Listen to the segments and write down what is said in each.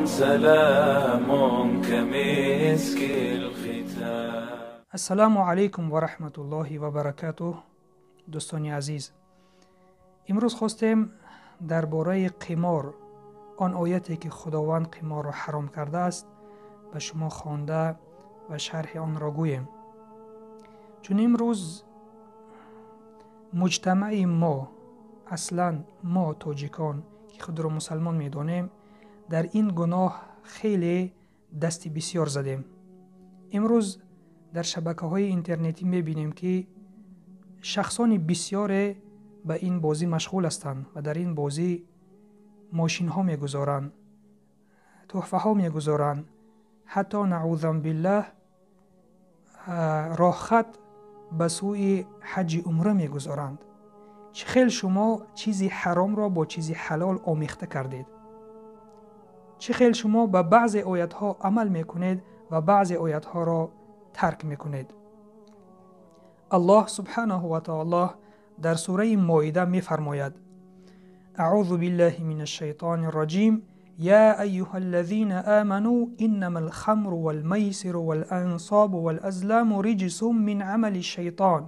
سلام كمسك الختام. السلام علیکم و رحمت الله و برکاته. دوستان عزیز، امروز خواستیم درباره قمار، آن آیتی که خداوند قمار را حرام کرده است، به شما خوانده و شرح آن را گوییم. چون امروز مجتمع ما، اصلا ما تاجیکان که خود را مسلمان می‌دانیم، در این گناه خیلی دست بسیار زدیم. امروز در شبکه‌های اینترنتی می‌بینیم که شخصان بسیار به این بازی مشغول هستند و در این بازی ماشین‌ها می‌گذارند، تحفه‌ها می‌گذارند، حتی نعوذ بالله راه خط به سوی حج عمره می‌گذارند. چه خیلی شما چیزی حرام را با چیزی حلال آمیخته کردید. چه خیلی شما به بعضی آیات‌ها عمل می‌کنید و بعضی آیات‌ها را ترک می‌کنید. الله سبحانه و تعالی در سوره مائده می‌فرماید: اعوذ بالله من الشیطان الرجیم یا ایها الذین آمنوا انما الخمر والمیسر والانصاب والازلام رجس من عمل الشیطان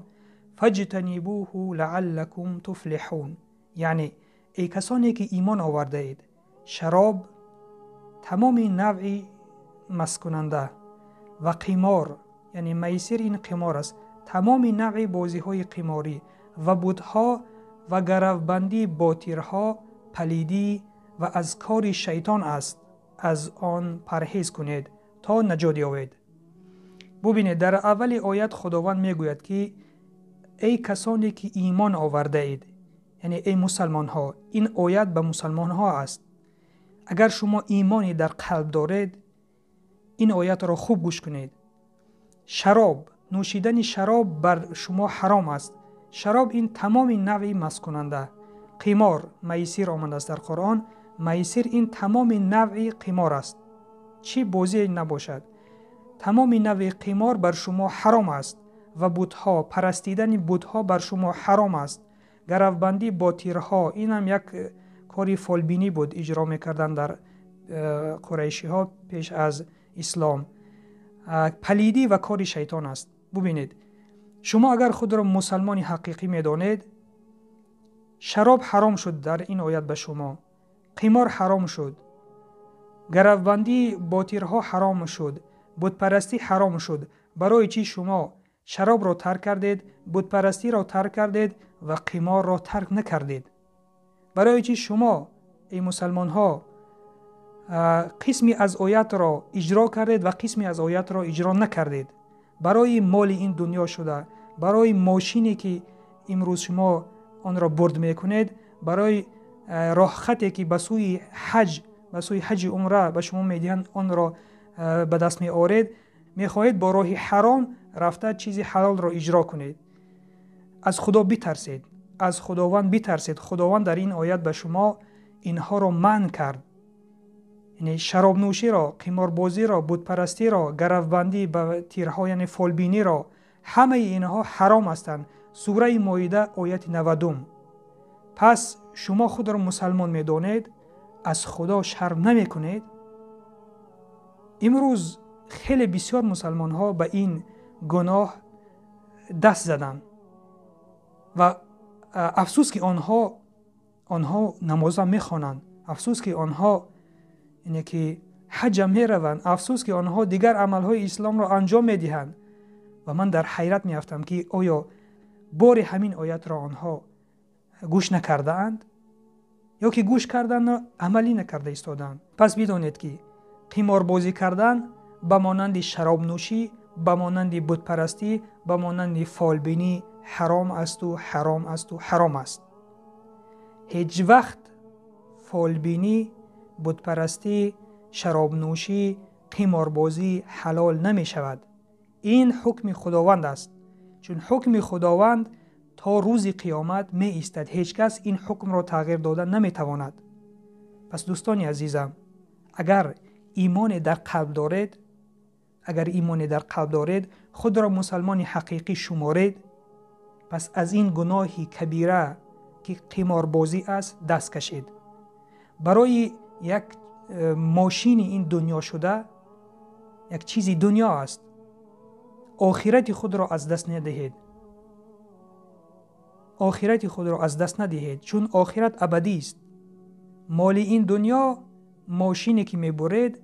فاجتنبوه لعلکم تفلحون. یعنی ای کسانی که ایمان آورده اید، شراب، تمام نوع مسکننده و قمار، یعنی میسر این قمار است، تمام نوع بازی های قماری و بت‌ها و گروبندی با تیرها پلیدی و از کار شیطان است، از آن پرهیز کنید تا نجات یابید. ببینید در اول آیت خداوند میگوید که ای کسانی که ایمان آورده اید، یعنی ای مسلمان ها. این آیت به مسلمان ها است. اگر شما ایمانی در قلب دارید، این آیت را خوب گوش کنید. شراب، نوشیدن شراب بر شما حرام است. شراب این تمام نوع مسکننده، قمار، میسر آمده است در قرآن. میسر این تمام نوع قمار است، چی بازی نباشد. تمام نوع قمار بر شما حرام است و بت‌ها، پرستیدن بت‌ها بر شما حرام است. گروبندی با تیرها، این هم یک کاری فالبینی بود اجرا میکردن در قریشی ها پیش از اسلام. پلیدی و کار شیطان است. ببینید شما اگر خود را مسلمانی حقیقی میدانید، شراب حرام شد در این آیت به شما، قمار حرام شد، گروبندی با تیرها حرام شد، بت پرستی حرام شد. برای چی شما شراب را ترک کردید، بت پرستی را ترک کردید و قمار را ترک نکردید؟ برای چی شما ای مسلمان ها قسمی از آیات را اجرا کردید و قسمی از آیات را اجرا نکردید؟ برای مال این دنیا شده، برای ماشینی که امروز شما آن را برد میکنید، برای راه خطی که به سوی حج عمره به شما میدهند آن را به دست می آورید، میخواهید با راه حرام رفته چیزی حلال را اجرا کنید. از خدا بترسید، از خداوند بترسید. خداوند در این آیت به شما اینها را منع کرد. یعنی شراب نوشی را، قمار بازی را، بت پرستی را، گروبندی به تیرها یعنی فالبینی را، همه اینها حرام هستند. سوره مائده آیت 90. پس شما خود را مسلمان میدانید، از خدا شرم نمی کنید. امروز خیلی بسیار مسلمان ها به این گناه دست زدن و افسوس که آنها نماز میخوانند، افسوس که آنها اینه که حج میروند، افسوس که آنها دیگر عملهای اسلام را انجام میدهند. و من در حیرت میافتم که آیا بار همین آیت را آنها گوش نکرده اند یا که گوش کردن و عملی نکرده ایستادند. پس بدانید که قمار بازی کردن به مانند شراب نوشی، به مانند بت پرستی، به مانند فالبینی حرام است و حرام است و حرام است. هیچ وقت فالبینی، بت پرستی، شراب نوشی، قمار بازی حلال نمی شود. این حکم خداوند است. چون حکم خداوند تا روز قیامت می ایستد. هیچ کس این حکم را تغییر دادن نمی تواند. پس دوستانی عزیزم، اگر ایمان در قلب دارید، خود را مسلمان حقیقی شمارید، پس از این گناهی کبیره که قمار بازی است دست کشید. برای یک ماشین این دنیا شده یک چیزی دنیا است. آخرت خود را از دست ندهید. آخرت خود را از دست ندهید، چون آخرت ابدی است. مال این دنیا ماشینی که میبرید،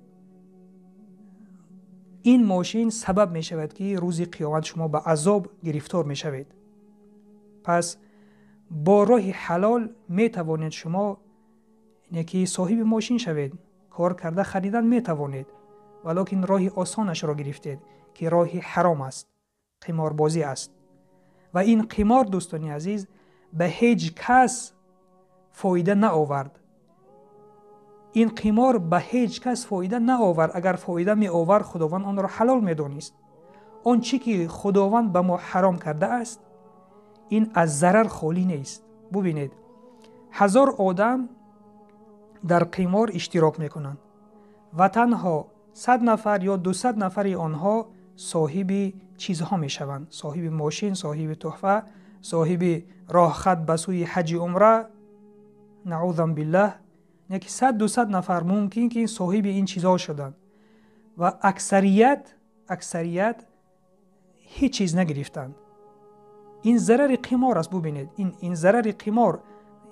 این ماشین سبب می شود که روز قیامت شما به عذاب گرفتار می شوید. پس با راه حلال می توانید شما که صاحب ماشین شوید. کار کرده خریدن می توانید، ولیکن راه آسانش را گرفتید که راه حرام است، قماربازی است. و این قمار دوستانی عزیز به هیچ کس فایده نه آورد. این قمار به هیچ کس فایده نه آورد. اگر فایده می آورد خداوند آن را حلال می دانست. آن چی که خداوند به ما حرام کرده است این از ضرر خالی نیست. ببینید 1000 آدم در قمار اشتراک می کنند و تنها 100 نفر یا 200 نفر آنها صاحب چیزها می شوند، صاحب ماشین، صاحب تحفه، صاحب راه خط به سوی حج عمره، نعوذ بالله. یکی 100-200 نفر ممکن که صاحب این چیزها شدند و اکثریت هیچ چیز نگرفتند. این ضرر قمار است. ببینید این ضرر قمار،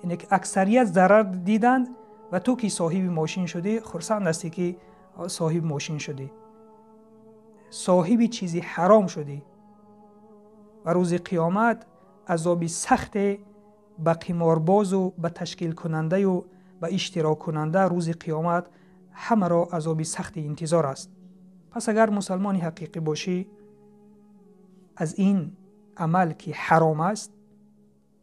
یعنی که اکثریت ضرر دیدند و تو که صاحب ماشین شدی خرسند هستی که صاحب ماشین شدی، صاحب چیزی حرام شدی و روز قیامت عذاب سخت به قمارباز و به تشکیل کننده و به اشتراک کننده روز قیامت همه را عذاب سخت انتظار است. پس اگر مسلمانی حقیقی باشی از این عمل که حرام است،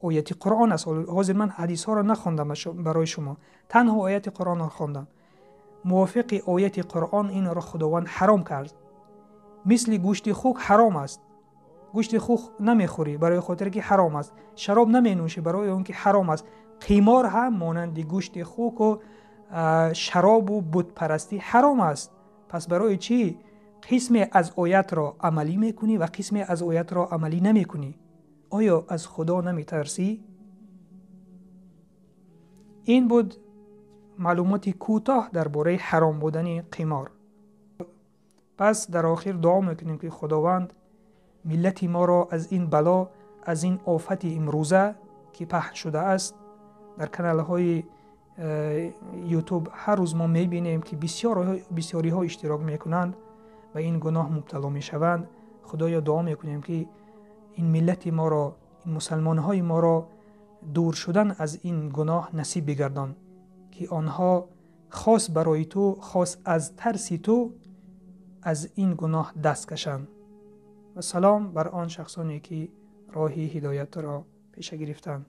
آیت قرآن است. حاضر من حدیث ها را نخواندم برای شما، تنها آیت قرآن را خواندم. موافق آیت قرآن این را خداوند حرام کرد. مثل گوشت خوک حرام است. گوشت خوک نمیخوری برای خاطر که حرام است. شراب نمینوشی برای اون که حرام است. قمار هم مانند گوشت خوک و شراب و بت پرستی حرام است. پس برای چی قسم از آیت را عملی میکنی و قسم از آیت را عملی نمیکنی؟ آیا از خدا نمیترسی؟ این بود معلوماتی کوتاه درباره حرام بودن قمار. پس در آخر دعا میکنیم که خداوند ملت ما را از این بلا، از این آفت امروزه که پهن شده است در کانال های یوتیوب هر روز ما میبینیم که بسیاری ها اشتراک میکنند و این گناه مبتلا میشوند. خدایا دعا میکنیم که این ملت ما را، این مسلمان های ما را دور شدن از این گناه نصیب بگردان، که آنها خاص برای تو، خاص از ترس تو از این گناه دست کشند. و سلام بر آن شخصانی که راه هدایت را پیش گرفتند.